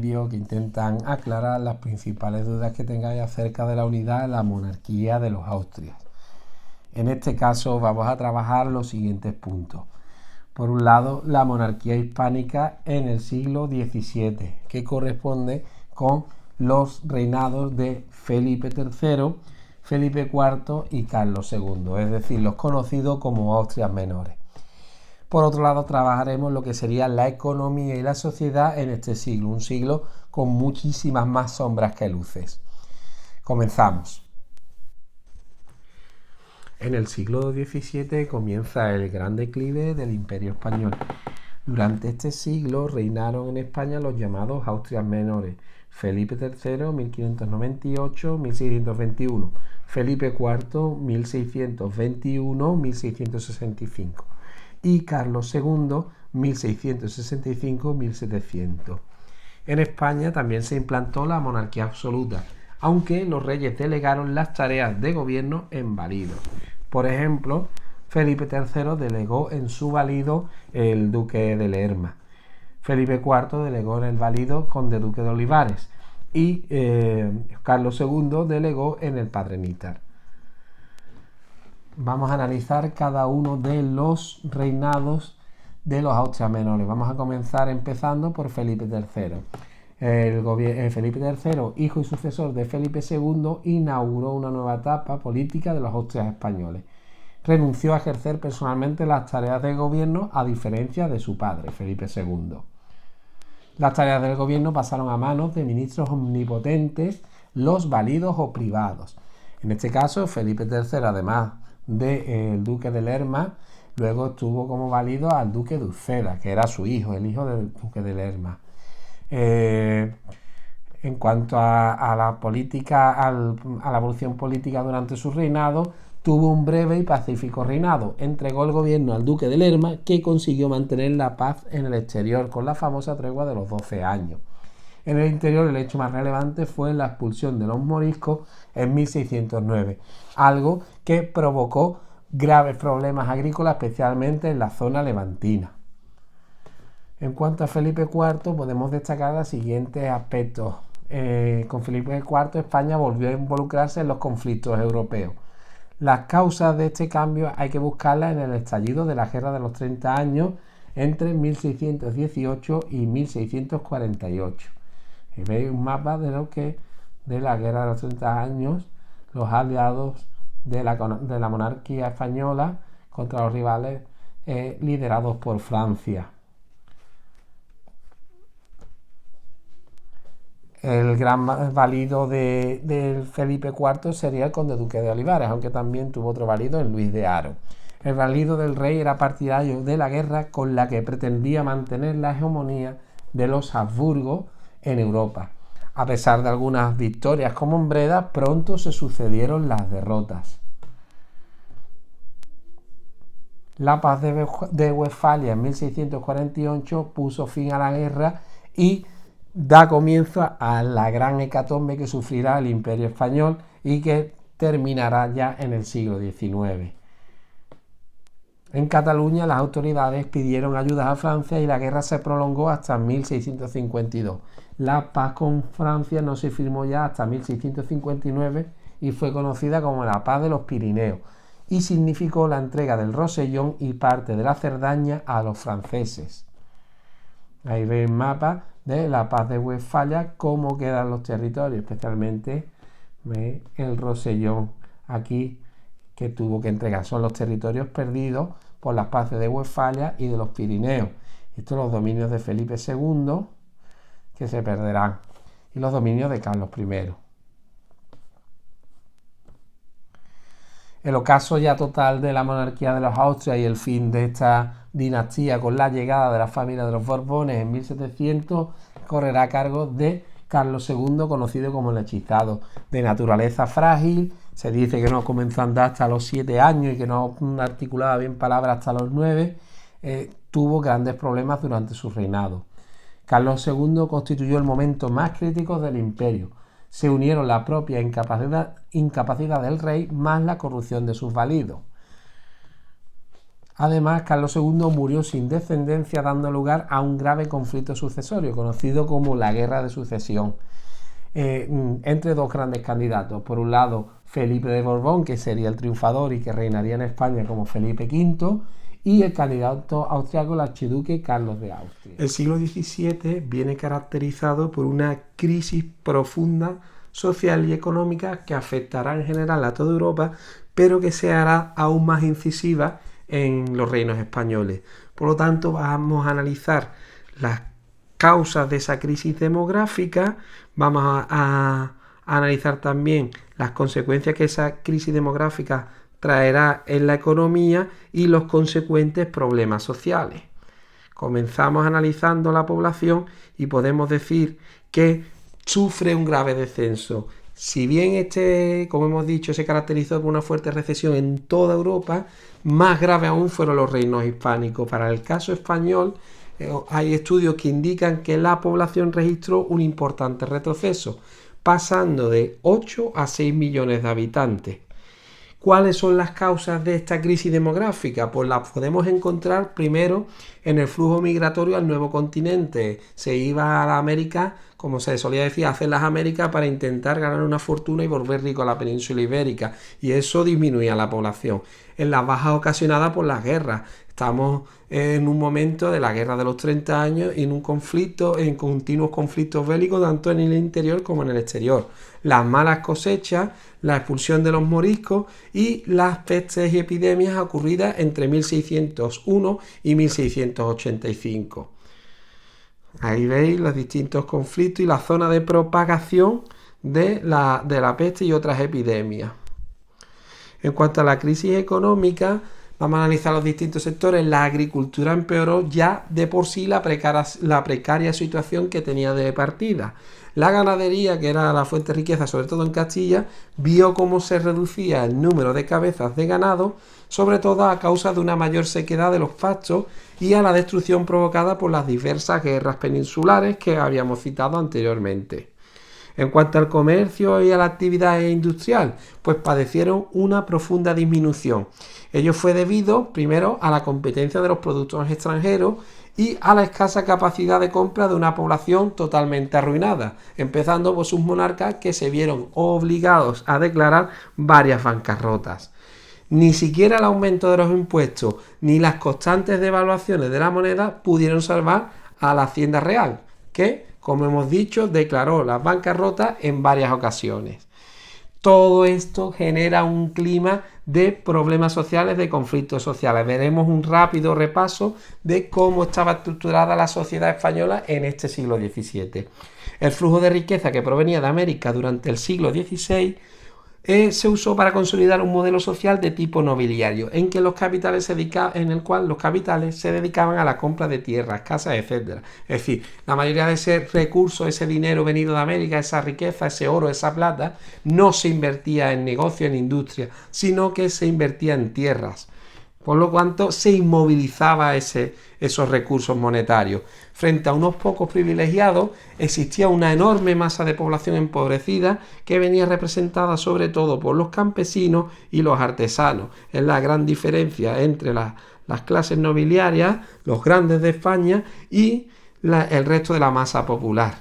vídeos que intentan aclarar las principales dudas que tengáis acerca de la unidad de la monarquía de los Austrias. En este caso vamos a trabajar los siguientes puntos. Por un lado, la monarquía hispánica en el siglo XVII, que corresponde con los reinados de Felipe III, Felipe IV y Carlos II, es decir, los conocidos como Austrias menores. Por otro lado, trabajaremos lo que sería la economía y la sociedad en este siglo, un siglo con muchísimas más sombras que luces. Comenzamos. En el siglo XVII comienza el gran declive del Imperio Español. Durante este siglo reinaron en España los llamados Austrias menores, Felipe III, 1598-1621, Felipe IV, 1621-1665 y Carlos II, 1665-1700. En España también se implantó la monarquía absoluta, aunque los reyes delegaron las tareas de gobierno en validos. Por ejemplo, Felipe III delegó en su valido el duque de Lerma. Felipe IV delegó en el valido conde duque de Olivares y Carlos II delegó en el padrenitar. Vamos a analizar cada uno de los reinados de los Austrias menores. Vamos a comenzar empezando por Felipe III. Felipe III, hijo y sucesor de Felipe II, inauguró una nueva etapa política de los Austrias españoles. Renunció a ejercer personalmente las tareas de gobierno, a diferencia de su padre, Felipe II. Las tareas del gobierno pasaron a manos de ministros omnipotentes, los validos o privados. En este caso, Felipe III, además del duque de Lerma, luego tuvo como válido al duque de Uceda, que era su hijo, el hijo del duque de Lerma. En cuanto a la política, a la evolución política durante su reinado, tuvo un breve y pacífico reinado. Entregó el gobierno al duque de Lerma, que consiguió mantener la paz en el exterior con la famosa tregua de los 12 años. En el interior, el hecho más relevante fue la expulsión de los moriscos en 1609, algo que provocó graves problemas agrícolas, especialmente en la zona levantina. En cuanto a Felipe IV, podemos destacar los siguientes aspectos. Con Felipe IV, España volvió a involucrarse en los conflictos europeos. Las causas de este cambio hay que buscarlas en el estallido de la Guerra de los 30 años entre 1618 y 1648. Y veis un mapa de la Guerra de los 30 años, los aliados de la monarquía española contra los rivales liderados por Francia. El gran válido de Felipe IV sería el conde duque de Olivares, aunque también tuvo otro válido en Luis de Haro. El válido del rey era partidario de la guerra con la que pretendía mantener la hegemonía de los Habsburgo en Europa. A pesar de algunas victorias como en Breda, pronto se sucedieron las derrotas. La paz de Westfalia en 1648 puso fin a la guerra y da comienzo a la gran hecatombe que sufrirá el Imperio Español y que terminará ya en el siglo XIX. En Cataluña las autoridades pidieron ayuda a Francia y la guerra se prolongó hasta 1652. La paz con Francia no se firmó ya hasta 1659 y fue conocida como la Paz de los Pirineos y significó la entrega del Rosellón y parte de la Cerdaña a los franceses. Ahí veis el mapa de la Paz de Westfalia, cómo quedan los territorios, especialmente el Rosellón aquí que tuvo que entregar. Son los territorios perdidos por las paces de Westfalia y de los Pirineos. Estos son los dominios de Felipe II que se perderán y los dominios de Carlos I. El ocaso ya total de la monarquía de los Austrias y el fin de esta dinastía con la llegada de la familia de los Borbones en 1700 correrá a cargo de Carlos II, conocido como el hechizado. De naturaleza frágil, se dice que no comenzó a andar hasta los 7 años y que no articulaba bien palabras hasta los 9, tuvo grandes problemas durante su reinado. Carlos II constituyó el momento más crítico del imperio. Se unieron la propia incapacidad del rey más la corrupción de sus válidos. Además, Carlos II murió sin descendencia, dando lugar a un grave conflicto sucesorio, conocido como la Guerra de Sucesión, entre dos grandes candidatos. Por un lado, Felipe de Borbón, que sería el triunfador y que reinaría en España como Felipe V, y el candidato austriaco, el archiduque Carlos de Austria. El siglo XVII viene caracterizado por una crisis profunda social y económica que afectará en general a toda Europa, pero que se hará aún más incisiva en los reinos españoles. Por lo tanto, vamos a analizar las causas de esa crisis demográfica, vamos a analizar también las consecuencias que esa crisis demográfica traerá en la economía y los consecuentes problemas sociales. Comenzamos analizando la población y podemos decir que sufre un grave descenso. Si bien como hemos dicho, se caracterizó por una fuerte recesión en toda Europa, más grave aún fueron los reinos hispánicos. Para el caso español, hay estudios que indican que la población registró un importante retroceso, pasando de 8 a 6 millones de habitantes. ¿Cuáles son las causas de esta crisis demográfica? Pues las podemos encontrar primero en el flujo migratorio al nuevo continente. Se iba a la América, como se solía decir, a hacer las Américas para intentar ganar una fortuna y volver rico a la península ibérica, y eso disminuía la población. En las bajas ocasionadas por las guerras. Estamos en un momento de la guerra de los 30 años y en un conflicto, en continuos conflictos bélicos, tanto en el interior como en el exterior. Las malas cosechas, la expulsión de los moriscos y las pestes y epidemias ocurridas entre 1601 y 1685. Ahí veis los distintos conflictos y la zona de propagación de la peste y otras epidemias. En cuanto a la crisis económica, vamos a analizar los distintos sectores. La agricultura empeoró ya de por sí la precaria situación que tenía de partida. La ganadería, que era la fuente de riqueza, sobre todo en Castilla, vio cómo se reducía el número de cabezas de ganado, sobre todo a causa de una mayor sequedad de los pastos y a la destrucción provocada por las diversas guerras peninsulares que habíamos citado anteriormente. En cuanto al comercio y a la actividad industrial, pues padecieron una profunda disminución. Ello fue debido, primero, a la competencia de los productos extranjeros y a la escasa capacidad de compra de una población totalmente arruinada, empezando por sus monarcas que se vieron obligados a declarar varias bancarrotas. Ni siquiera el aumento de los impuestos ni las constantes devaluaciones de la moneda pudieron salvar a la Hacienda Real, que, como hemos dicho, declaró las bancarrotas en varias ocasiones. Todo esto genera un clima de problemas sociales, de conflictos sociales. Veremos un rápido repaso de cómo estaba estructurada la sociedad española en este siglo XVII. El flujo de riqueza que provenía de América durante el siglo XVI se usó para consolidar un modelo social de tipo nobiliario, en el cual los capitales se dedicaban a la compra de tierras, casas, etc. Es decir, la mayoría de ese recurso, ese dinero venido de América, esa riqueza, ese oro, esa plata, no se invertía en negocio, en industria, sino que se invertía en tierras. Por lo tanto, se inmovilizaba esos recursos monetarios. Frente a unos pocos privilegiados, existía una enorme masa de población empobrecida que venía representada sobre todo por los campesinos y los artesanos. Es la gran diferencia entre las clases nobiliarias, los grandes de España y el resto de la masa popular.